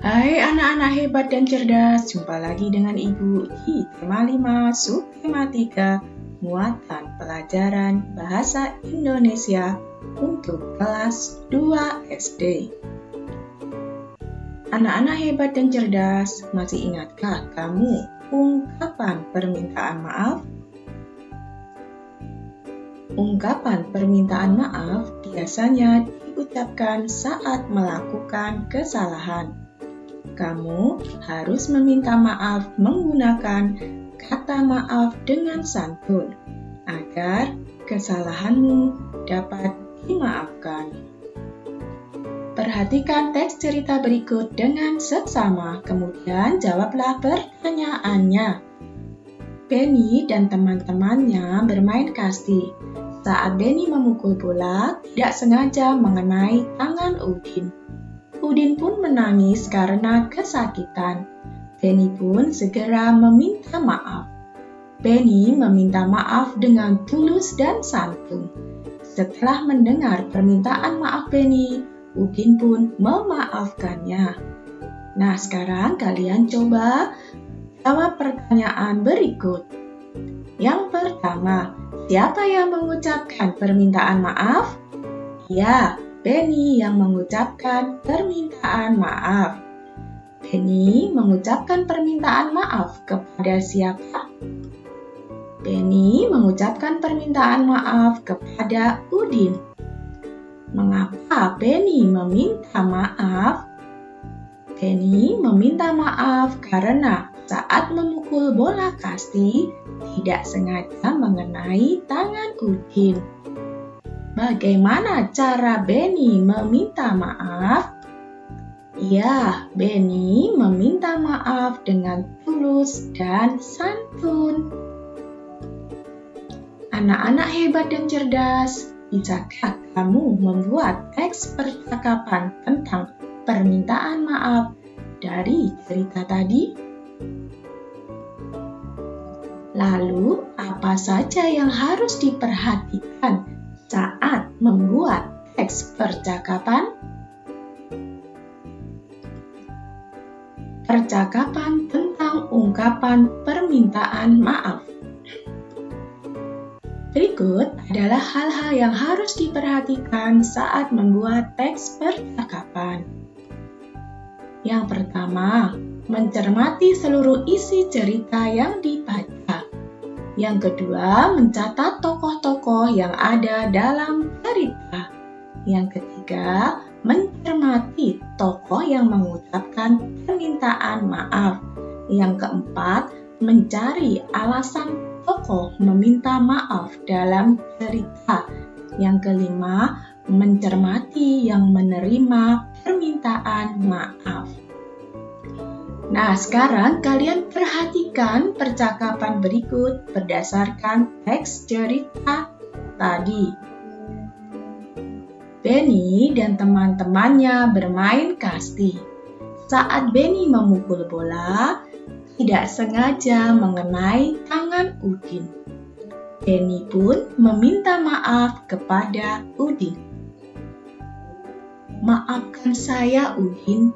Hai anak-anak hebat dan cerdas, jumpa lagi dengan Ibu di tema 5 subtema 3 muatan pelajaran bahasa Indonesia untuk kelas 2 SD. Anak-anak hebat dan cerdas, masih ingatkah kamu ungkapan permintaan maaf? Ungkapan permintaan maaf biasanya diucapkan saat melakukan kesalahan. Kamu harus meminta maaf menggunakan kata maaf dengan santun agar kesalahanmu dapat dimaafkan. Perhatikan teks cerita berikut dengan seksama, kemudian jawablah pertanyaannya. Benny dan teman-temannya bermain kasti. Saat Benny memukul bola, tidak sengaja mengenai tangan Udin. Udin pun menangis karena kesakitan. Benny pun segera meminta maaf. Benny meminta maaf dengan tulus dan santun. Setelah mendengar permintaan maaf Benny, Udin pun memaafkannya. Nah, sekarang kalian coba jawab pertanyaan berikut. Yang pertama, siapa yang mengucapkan permintaan maaf? Ya, Benny yang mengucapkan permintaan maaf. Benny mengucapkan permintaan maaf kepada siapa? Benny mengucapkan permintaan maaf kepada Udin. Mengapa Benny meminta maaf? Benny meminta maaf karena saat memukul bola kasti tidak sengaja mengenai tangan Udin. Bagaimana cara Benny meminta maaf? Ya, Benny meminta maaf dengan tulus dan santun. Anak-anak hebat dan cerdas, bisakah kamu membuat teks percakapan tentang permintaan maaf dari cerita tadi? Lalu, apa saja yang harus diperhatikan saat membuat teks percakapan? Percakapan tentang ungkapan permintaan maaf. Berikut adalah hal-hal yang harus diperhatikan saat membuat teks percakapan. Yang pertama, mencermati seluruh isi cerita yang dibaca. Yang kedua, mencatat tokoh-tokoh yang ada dalam cerita. Yang ketiga, mencermati tokoh yang mengucapkan permintaan maaf. Yang keempat, mencari alasan tokoh meminta maaf dalam cerita. Yang kelima, mencermati yang menerima permintaan maaf. Nah, sekarang kalian perhatikan percakapan berikut berdasarkan teks cerita tadi. Benny dan teman-temannya bermain kasti. Saat Benny memukul bola, tidak sengaja mengenai tangan Udin. Benny pun meminta maaf kepada Udin. Maafkan saya, Udin.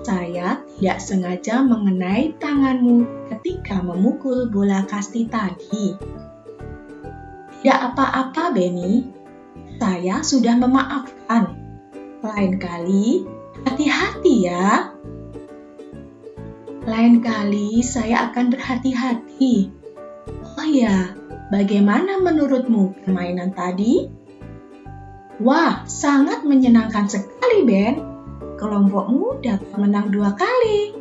Saya tidak sengaja mengenai tanganmu ketika memukul bola kasti tadi. Tidak apa-apa, Benny. Saya sudah memaafkan. Lain kali, hati-hati ya. Lain kali saya akan berhati-hati. Oh ya, bagaimana menurutmu permainan tadi? Wah, sangat menyenangkan sekali, Ben. Kelompokmu dapat menang 2 kali.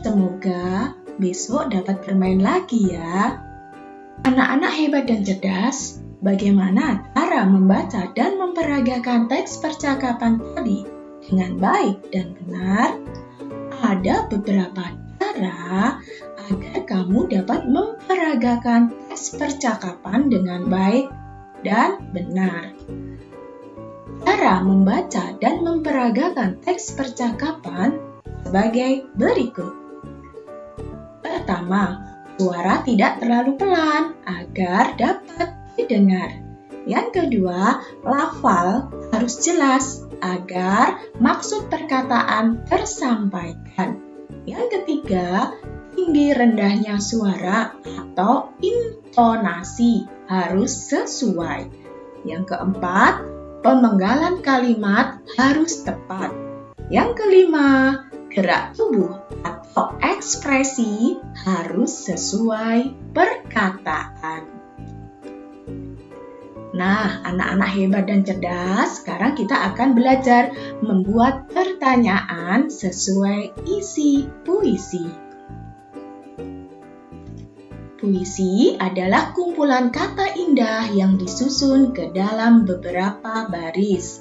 Semoga besok dapat bermain lagi ya. Anak-anak hebat dan cerdas, bagaimana cara membaca dan memperagakan teks percakapan tadi dengan baik dan benar? Ada beberapa cara agar kamu dapat memperagakan teks percakapan dengan baik dan benar. Cara membaca dan memperagakan teks percakapan sebagai berikut. Pertama, suara tidak terlalu pelan agar dapat didengar. Yang kedua, lafal harus jelas agar maksud perkataan tersampaikan. Yang ketiga, tinggi rendahnya suara atau intonasi harus sesuai. Yang keempat, pemenggalan kalimat harus tepat. Yang kelima, gerak tubuh atau ekspresi harus sesuai perkataan. Nah, anak-anak hebat dan cerdas, sekarang kita akan belajar membuat pertanyaan sesuai isi puisi. Puisi adalah kumpulan kata indah yang disusun ke dalam beberapa baris.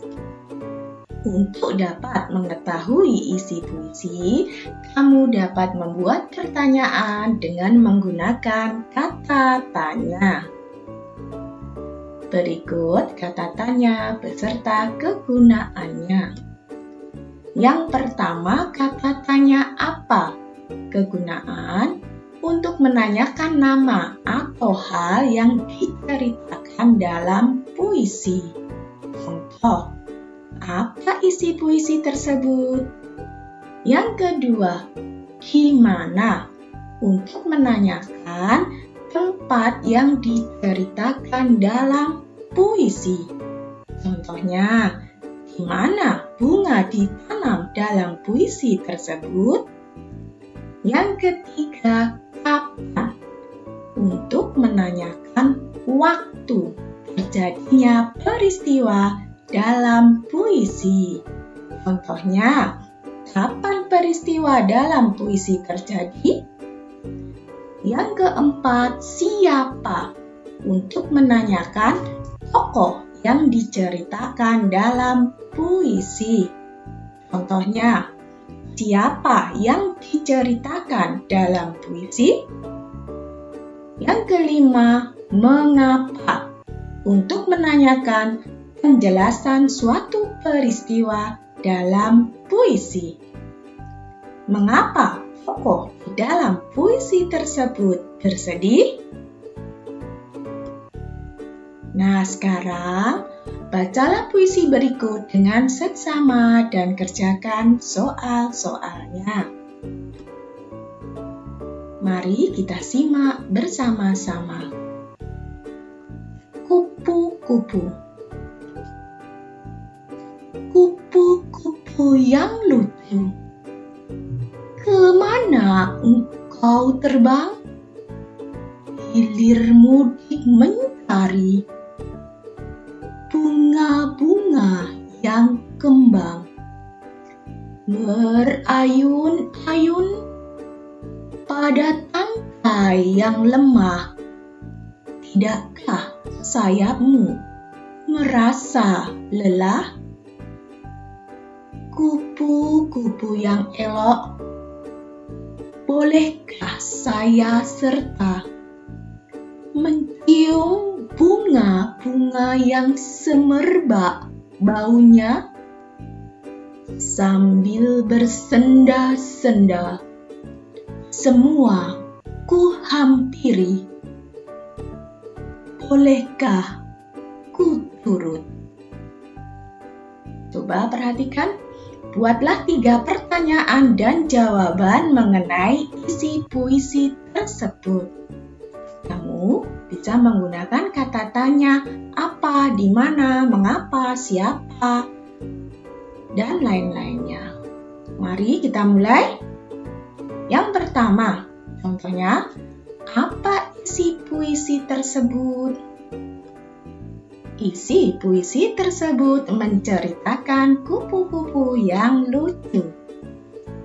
Untuk dapat mengetahui isi puisi, kamu dapat membuat pertanyaan dengan menggunakan kata tanya. Berikut kata tanya beserta kegunaannya. Yang pertama, kata tanya apa? Kegunaan untuk menanyakan nama atau hal yang diceritakan dalam puisi. Contoh, apa isi puisi tersebut? Yang kedua, gimana? Untuk menanyakan tempat yang diceritakan dalam puisi. Contohnya, di mana bunga ditanam dalam puisi tersebut? Yang ketiga, kapan? Untuk menanyakan waktu terjadinya peristiwa dalam puisi. Contohnya, kapan peristiwa dalam puisi terjadi? Yang keempat, siapa? Untuk menanyakan tokoh yang diceritakan dalam puisi. Contohnya, siapa yang diceritakan dalam puisi? Yang kelima, mengapa? Untuk menanyakan penjelasan suatu peristiwa dalam puisi. Mengapa tokoh di dalam puisi tersebut bersedih? Nah, sekarang bacalah puisi berikut dengan seksama dan kerjakan soal-soalnya. Mari kita simak bersama-sama. Kupu-kupu. Kupu-kupu yang lucu, kemana engkau terbang? Hilir mudik mencari bunga-bunga yang kembang. Berayun-ayun pada tangkai yang lemah. Tidakkah sayapmu merasa lelah? Kupu-kupu yang elok, bolehkah saya serta mencium bunga-bunga yang semerbak baunya? Sambil bersenda-senda, semua ku hampiri. Bolehkah ku turut? Coba perhatikan. Buatlah 3 pertanyaan dan jawaban mengenai isi puisi tersebut. Kamu bisa menggunakan kata tanya, apa, di mana, mengapa, siapa, dan lain-lainnya. Mari kita mulai. Yang pertama, contohnya, apa isi puisi tersebut? Isi puisi tersebut menceritakan kupu-kupu yang lucu.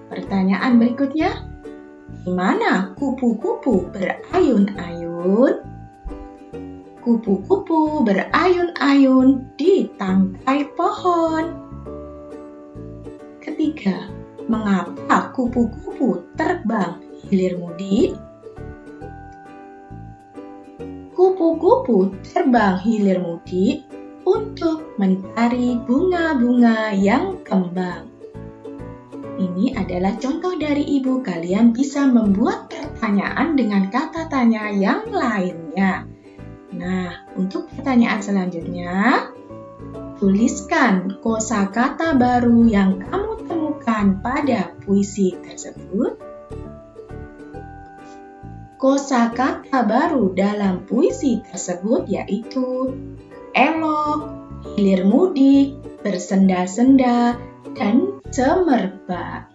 Pertanyaan berikutnya, di mana kupu-kupu berayun-ayun? Kupu-kupu berayun-ayun di tangkai pohon. Ketiga, mengapa kupu-kupu terbang hilir mudik? Kupu-kupu terbang hilir mudik untuk mencari bunga-bunga yang kembang. Ini adalah contoh dari ibu. Kalian bisa membuat pertanyaan dengan kata tanya yang lainnya. Nah, untuk pertanyaan selanjutnya, tuliskan kosakata baru yang kamu temukan pada puisi tersebut. Kosakata baru dalam puisi tersebut yaitu elok, hilir mudik, bersenda-senda, dan semerbak.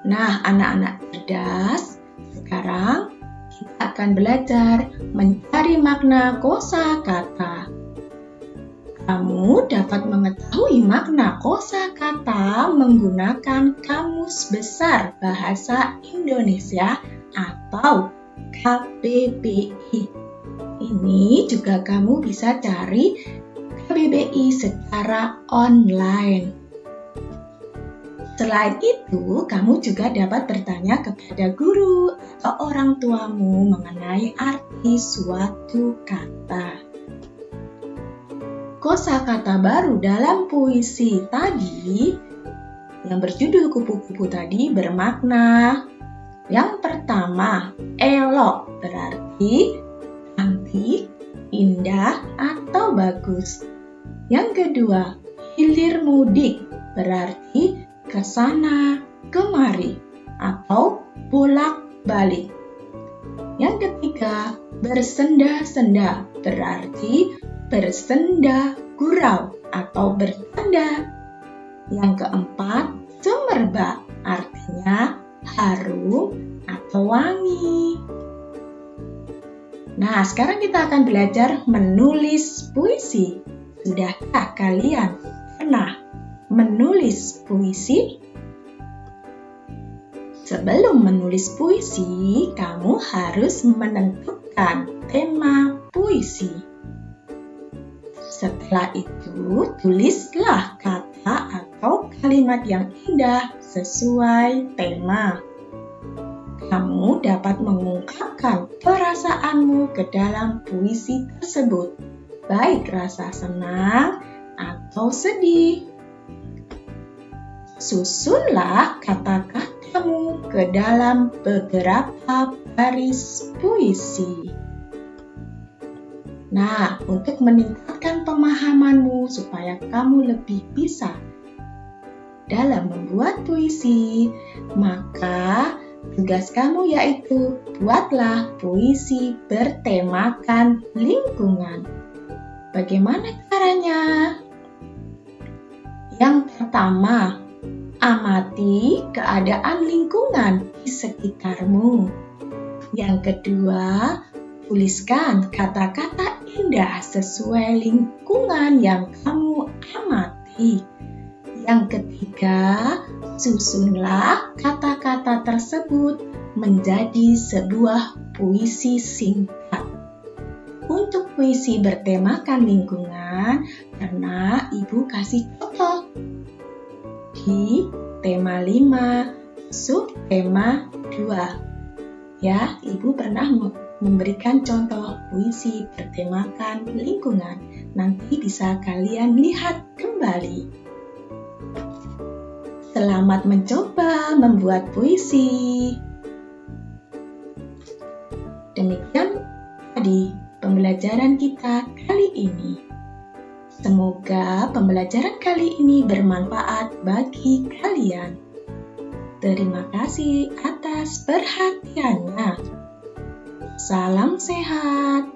Nah, anak-anak cerdas, sekarang kita akan belajar mencari makna kosakata. Kamu dapat mengetahui makna kosakata menggunakan Kamus Besar Bahasa Indonesia atau KBBI. Ini juga kamu bisa cari KBBI secara online. Selain itu, kamu juga dapat bertanya kepada guru atau orang tuamu mengenai arti suatu kata. Kosakata baru dalam puisi tadi yang berjudul kupu-kupu tadi bermakna yang pertama, elok berarti cantik, indah, atau bagus. Yang kedua, hilir mudik berarti kesana, kemari, atau bolak-balik. Yang ketiga, bersenda-senda berarti bersenda gurau atau bertanda. Yang keempat, semerbak artinya harum atau wangi. Nah, sekarang kita akan belajar menulis puisi. Sudahkah kalian pernah menulis puisi? Sebelum menulis puisi, kamu harus menentukan tema puisi. Setelah itu, tulislah kata atau kalimat yang indah sesuai tema. Kamu dapat mengungkapkan perasaanmu ke dalam puisi tersebut, baik rasa senang atau sedih. Susunlah kata-katamu ke dalam beberapa baris puisi. Nah, untuk meningkatkan pemahamanmu supaya kamu lebih bisa dalam membuat puisi, maka tugas kamu yaitu buatlah puisi bertemakan lingkungan. Bagaimana caranya? Yang pertama, amati keadaan lingkungan di sekitarmu. Yang kedua, tuliskan kata-kata indah sesuai lingkungan yang kamu amati. Yang ketiga, susunlah kata-kata tersebut menjadi sebuah puisi singkat. Untuk puisi bertemakan lingkungan, karena Ibu kasih contoh di tema 5, subtema 2. Ya, Ibu pernah memberikan contoh puisi bertemakan lingkungan. Nanti bisa kalian lihat kembali. Selamat mencoba membuat puisi. Demikian tadi pembelajaran kita kali ini. Semoga pembelajaran kali ini bermanfaat bagi kalian. Terima kasih atas perhatiannya. Salam sehat,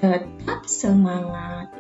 tetap semangat.